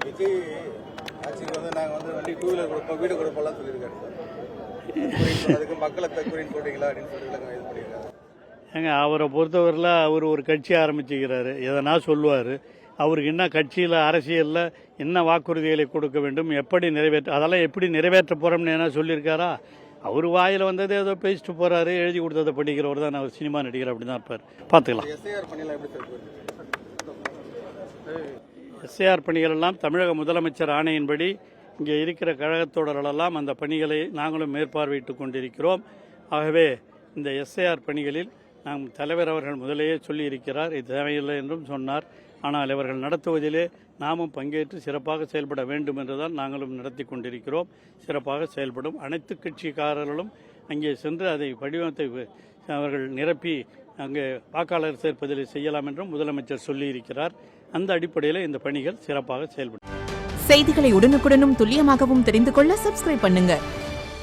விஜய் ஆட்சிக்கு நாங்கள் வண்டி டூ வீலர் கொடுப்போம், வீடு கொடுப்போம்லாம் சொல்லியிருக்காரு. அதுக்கு மக்களை தற்கொலைன்னு சொல்றீங்களா அப்படின்னு சொல்லிட்டு இது பண்ணியிருக்காரு. ஏங்க அவரை பொறுத்தவரையில் அவர் ஒரு கட்சி ஆரம்பிச்சுக்கிறாரு, எதனா சொல்லுவார். அவருக்கு என்ன கட்சியில் அரசியலில் என்ன வாக்குறுதிகளை கொடுக்க வேண்டும், எப்படி அதெல்லாம் எப்படி நிறைவேற்ற போகிறோம்னு என்ன சொல்லியிருக்காரா? அவர் வாயில் வந்தது ஏதோ பேசிட்டு போகிறாரு, எழுதி கொடுத்ததை படிக்கிறவர் தான். அவர் சினிமா நடிகர் அப்படி தான் இருப்பார். பார்த்துக்கலாம். எஸ்ஐஆர் பணிகள் எல்லாம் தமிழக முதலமைச்சர் ஆணையின்படி இங்கே இருக்கிற கழகத்தோடரெல்லாம் அந்த பணிகளை நாங்களும் மேற்பார்வையிட்டு கொண்டிருக்கிறோம். ஆகவே இந்த எஸ்ஐஆர் பணிகளில் நாம் தலைவர் அவர்கள் முதலேயே சொல்லியிருக்கிறார், இது தேவையில்லை என்றும் சொன்னார். ஆனால் இவர்கள் நடத்துவதிலே நாமும் பங்கேற்று சிறப்பாக செயல்பட வேண்டும் என்றுதான் நாங்களும் நடத்தி கொண்டிருக்கிறோம். சிறப்பாக செயல்படும் அனைத்து கட்சிக்காரர்களும் அங்கே சென்று அதை வடிவத்தை அவர்கள் நிரப்பி அங்கே வாக்காளர் சேர்ப்பதில் செய்யலாம் என்றும் முதலமைச்சர் சொல்லியிருக்கிறார். அந்த அடிப்படையில் இந்த பணிகள் சிறப்பாக செயல்படும். செய்திகளை உடனுக்குடனும் துல்லியமாகவும் தெரிந்து கொள்ள சப்ஸ்கிரைப் பண்ணுங்க.